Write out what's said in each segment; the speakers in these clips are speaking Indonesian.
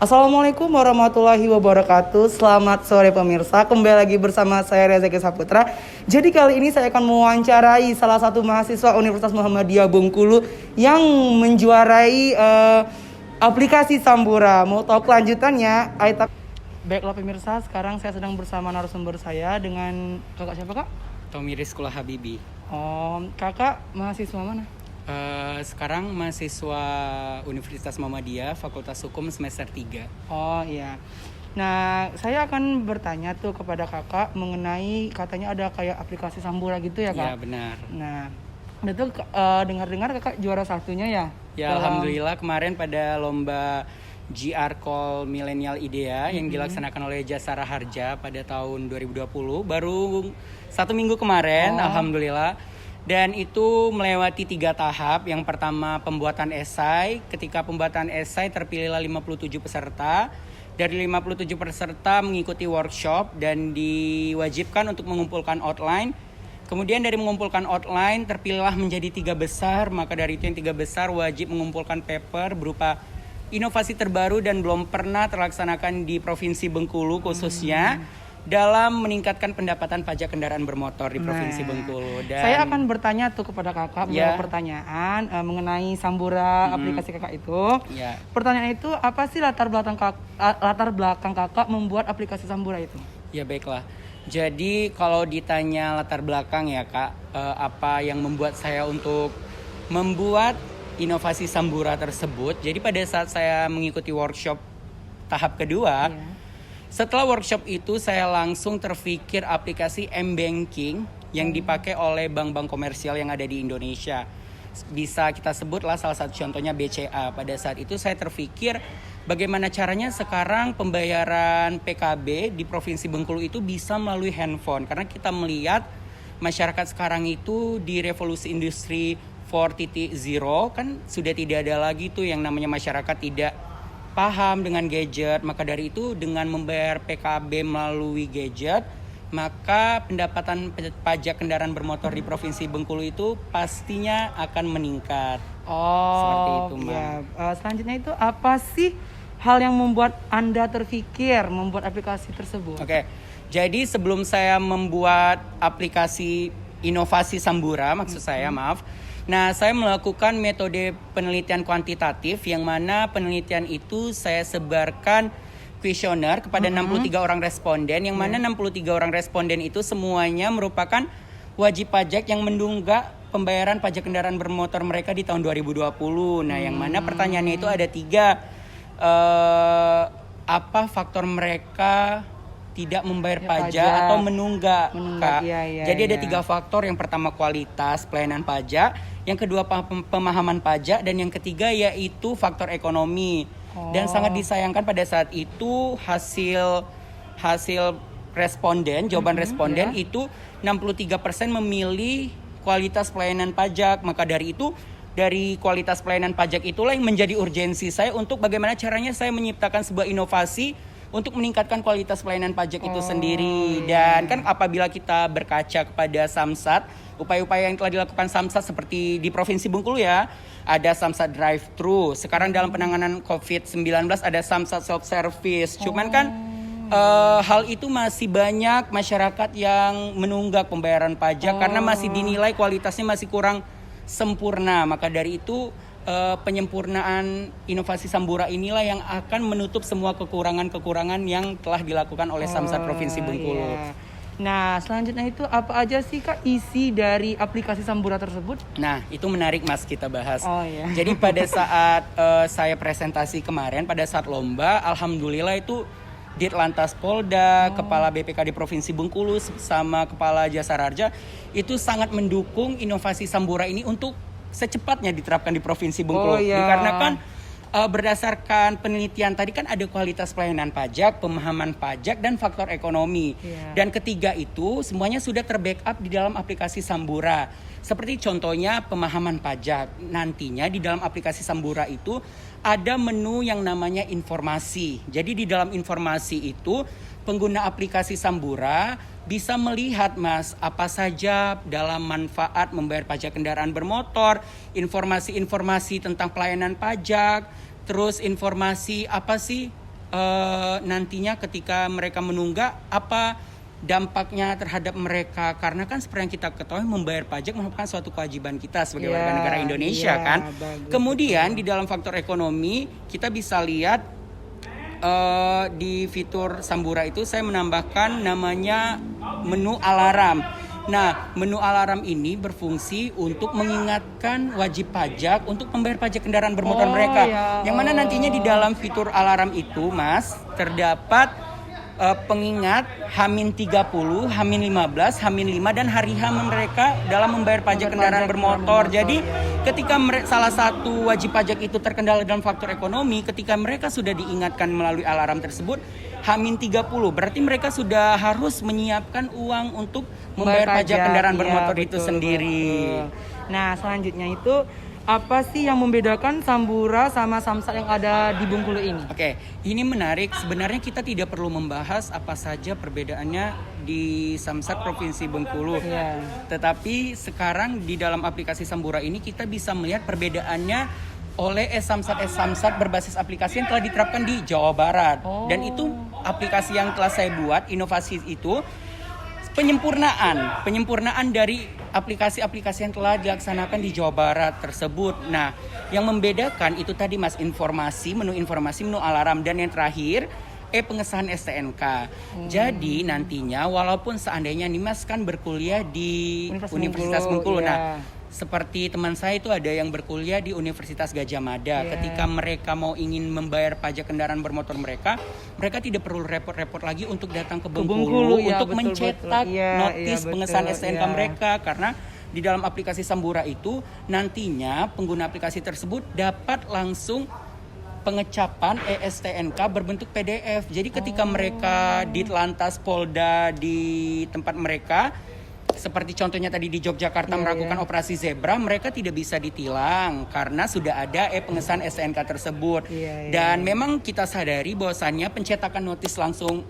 Assalamualaikum warahmatullahi wabarakatuh. Selamat sore pemirsa. Kembali lagi bersama saya Rezeki Saputra. Jadi kali ini saya akan mewawancarai salah satu mahasiswa Universitas Muhammadiyah Bengkulu yang menjuarai aplikasi Sambura. Mau tahu kelanjutannya? Baiklah pemirsa, sekarang saya sedang bersama narasumber saya dengan kakak siapa kak? Tommy Rizkula Habibi. Oh, kakak mahasiswa mana? Sekarang mahasiswa Universitas Muhammadiyah, Fakultas Hukum semester 3. Oh iya. Nah, saya akan bertanya tuh kepada kakak mengenai katanya ada kayak aplikasi Sambura gitu ya kak? Iya benar. Nah, itu dengar-dengar kakak juara satunya ya? Ya alhamdulillah kemarin pada lomba GR Call Millennial Idea yang dilaksanakan oleh Jasara Harja pada tahun 2020, baru 1 minggu kemarin, alhamdulillah. Dan itu melewati 3 tahap. Yang pertama pembuatan esai. Ketika pembuatan esai terpilihlah 57 peserta. Dari 57 peserta mengikuti workshop dan diwajibkan untuk mengumpulkan outline. Kemudian dari mengumpulkan outline terpilihlah menjadi 3 besar. Maka dari itu yang 3 besar wajib mengumpulkan paper berupa inovasi terbaru dan belum pernah terlaksanakan di Provinsi Bengkulu khususnya. Dalam meningkatkan pendapatan pajak kendaraan bermotor di Provinsi Bengkulu. Dan saya akan bertanya tuh kepada kakak beberapa pertanyaan mengenai Sambura aplikasi kakak itu. Pertanyaan itu apa sih latar belakang kakak membuat aplikasi Sambura itu? Ya baiklah. Jadi kalau ditanya latar belakang ya kak, apa yang membuat saya untuk membuat inovasi Sambura tersebut? Jadi pada saat saya mengikuti workshop tahap kedua. Setelah workshop itu saya langsung terpikir aplikasi M-Banking yang dipakai oleh bank-bank komersial yang ada di Indonesia. Bisa kita sebutlah salah satu contohnya BCA. Pada saat itu saya terpikir bagaimana caranya sekarang pembayaran PKB di Provinsi Bengkulu itu bisa melalui handphone. Karena kita melihat masyarakat sekarang itu di revolusi industri 4.0 kan sudah tidak ada lagi tuh yang namanya masyarakat tidak paham dengan gadget. Maka dari itu dengan membayar PKB melalui gadget, maka pendapatan pajak kendaraan bermotor di Provinsi Bengkulu itu pastinya akan meningkat. Seperti itu, selanjutnya itu apa sih hal yang membuat Anda terpikir membuat aplikasi tersebut? Jadi sebelum saya membuat aplikasi inovasi Sambura, maksud saya Nah, saya melakukan metode penelitian kuantitatif yang mana penelitian itu saya sebarkan kuesioner kepada 63 orang responden yang mana 63 orang responden itu semuanya merupakan wajib pajak yang menunggak pembayaran pajak kendaraan bermotor mereka di tahun 2020. Nah, yang mana pertanyaannya itu ada 3. Apa faktor mereka tidak membayar pajak atau menunggak Kak. Jadi ada 3 faktor. Yang pertama kualitas pelayanan pajak, yang kedua pemahaman pajak, dan yang ketiga yaitu faktor ekonomi. Dan sangat disayangkan pada saat itu hasil responden, jawaban responden itu 63% memilih kualitas pelayanan pajak. Maka dari itu dari kualitas pelayanan pajak itulah yang menjadi urgensi saya untuk bagaimana caranya saya menciptakan sebuah inovasi untuk meningkatkan kualitas pelayanan pajak itu sendiri. Dan kan apabila kita berkaca kepada Samsat, upaya-upaya yang telah dilakukan Samsat seperti di Provinsi Bengkulu ya, ada Samsat Drive-Thru. Sekarang dalam penanganan COVID-19 ada Samsat Self-Service. Cuman kan hal itu masih banyak masyarakat yang menunggak pembayaran pajak karena masih dinilai kualitasnya masih kurang sempurna. Maka dari itu penyempurnaan inovasi Sambura inilah yang akan menutup semua kekurangan-kekurangan yang telah dilakukan oleh Samsat Provinsi Bengkulu. Nah, selanjutnya itu apa aja sih Kak isi dari aplikasi Sambura tersebut? Nah, itu menarik Mas kita bahas. Jadi pada saat saya presentasi kemarin, pada saat lomba, alhamdulillah itu Ditlantas Polda, Kepala BPKD Provinsi Bengkulu, sama Kepala Jasara Harja itu sangat mendukung inovasi Sambura ini untuk secepatnya diterapkan di Provinsi Bengkulu. Dikarenakan berdasarkan penelitian tadi kan ada kualitas pelayanan pajak, pemahaman pajak, dan faktor ekonomi. Dan ketiga itu semuanya sudah terbackup di dalam aplikasi Sambura. Seperti contohnya pemahaman pajak. Nantinya di dalam aplikasi Sambura itu ada menu yang namanya informasi. Jadi di dalam informasi itu pengguna aplikasi Sambura bisa melihat Mas apa saja dalam manfaat membayar pajak kendaraan bermotor, informasi-informasi tentang pelayanan pajak, terus informasi apa sih nantinya ketika mereka menunggak apa dampaknya terhadap mereka, karena kan seperti yang kita ketahui membayar pajak merupakan suatu kewajiban kita sebagai warga negara Indonesia kan. Kemudian di dalam faktor ekonomi kita bisa lihat di fitur Sambura itu saya menambahkan namanya menu alarm. Nah, menu alarm ini berfungsi untuk mengingatkan wajib pajak untuk membayar pajak kendaraan bermotor mereka. Yang mana nantinya di dalam fitur alarm itu, Mas, terdapat pengingat H-30, H-15, H-5 dan hari H mereka dalam membayar pajak kendaraan bermotor. Jadi ketika salah satu wajib pajak itu terkendala dalam faktor ekonomi, ketika mereka sudah diingatkan melalui alarm tersebut, H-30 berarti mereka sudah harus menyiapkan uang untuk membayar pajak kendaraan bermotor itu sendiri. Nah, selanjutnya itu apa sih yang membedakan Sambura sama Samsat yang ada di Bengkulu ini? Oke, ini menarik. Sebenarnya kita tidak perlu membahas apa saja perbedaannya di Samsat Provinsi Bengkulu. Tetapi sekarang di dalam aplikasi Sambura ini kita bisa melihat perbedaannya oleh e-Samsat berbasis aplikasi yang telah diterapkan di Jawa Barat. Dan itu aplikasi yang telah saya buat, inovasi itu penyempurnaan dari aplikasi-aplikasi yang telah dilaksanakan di Jawa Barat tersebut. Nah, yang membedakan itu tadi Mas, menu informasi, menu alarm, dan yang terakhir pengesahan STNK. Jadi nantinya walaupun seandainya nih Mas kan berkuliah di Universitas Bengkulu. Nah, seperti teman saya itu ada yang berkuliah di Universitas Gadjah Mada. Ketika mereka mau ingin membayar pajak kendaraan bermotor mereka tidak perlu repot-repot lagi untuk datang ke Bengkulu untuk mencetak notis pengesahan STNK mereka, karena di dalam aplikasi Sambura itu nantinya pengguna aplikasi tersebut dapat langsung pengecapan STNK berbentuk PDF. Jadi ketika mereka di Lantas Polda di tempat mereka, seperti contohnya tadi di Yogyakarta melakukan operasi zebra, mereka tidak bisa ditilang karena sudah ada pengesahan STNK tersebut. Dan memang kita sadari bahwasannya pencetakan notis langsung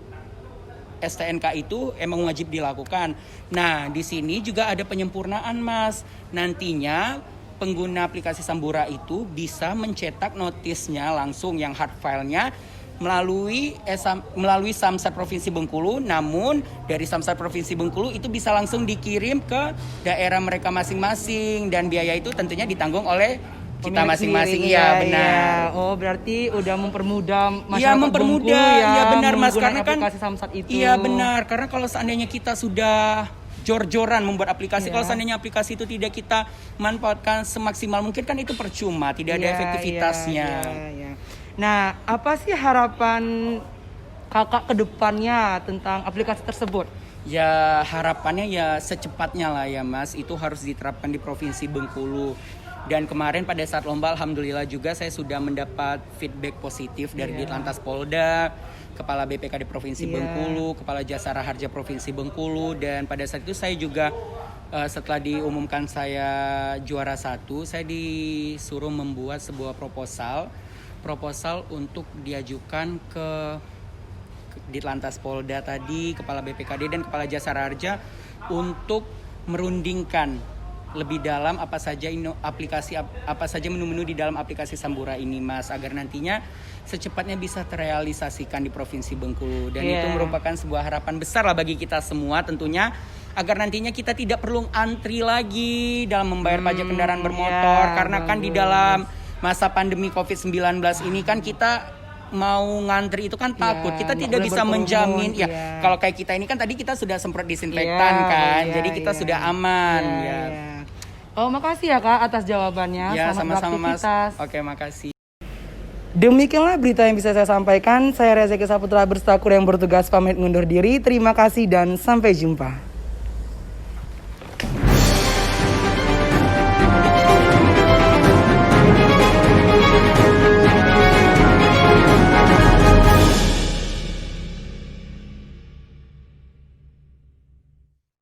STNK itu emang wajib dilakukan. Nah, di sini juga ada penyempurnaan, Mas. Nantinya pengguna aplikasi Sambura itu bisa mencetak notisnya langsung yang hard file-nya melalui Samsat Provinsi Bengkulu, namun dari Samsat Provinsi Bengkulu itu bisa langsung dikirim ke daerah mereka masing-masing, dan biaya itu tentunya ditanggung oleh kita masing-masing. Iya, benar. Oh, berarti udah mempermudah masyarakat. Iya, mempermudah. Iya, benar, Mas, karena kan aplikasi Samsat itu. Iya, benar, karena kalau seandainya kita sudah jor-joran membuat aplikasi, kalau seandainya aplikasi itu tidak kita manfaatkan semaksimal mungkin kan itu percuma, tidak ada efektivitasnya. Nah, apa sih harapan kakak ke depannya tentang aplikasi tersebut? Ya, harapannya ya secepatnya lah ya, Mas. Itu harus diterapkan di Provinsi Bengkulu. Dan kemarin pada saat lomba, alhamdulillah juga saya sudah mendapat feedback positif dari Ditlantas Polda, Kepala BPKD Provinsi Bengkulu, Kepala Jasara Harja Provinsi Bengkulu. Dan pada saat itu saya juga setelah diumumkan saya juara 1, saya disuruh membuat sebuah proposal untuk diajukan ke Ditlantas Polda tadi, Kepala BPKD dan Kepala Jasara Harja untuk merundingkan lebih dalam apa saja menu-menu di dalam aplikasi Sambura ini, Mas, agar nantinya secepatnya bisa terrealisasikan di Provinsi Bengkulu. Dan itu merupakan sebuah harapan besar lah bagi kita semua tentunya, agar nantinya kita tidak perlu antri lagi dalam membayar pajak kendaraan bermotor, karena kan di dalam masa pandemi COVID-19 ini kan kita mau ngantri itu kan takut, kita tidak bisa menjamin kalau kayak kita ini kan tadi kita sudah semprot disinfektan jadi kita sudah aman. Oh, makasih ya Kak atas jawabannya. Sama-sama, Mas. Oke, makasih. Demikianlah berita yang bisa saya sampaikan. Saya Reza Saputra Berstakur yang bertugas pamit undur diri. Terima kasih dan sampai jumpa.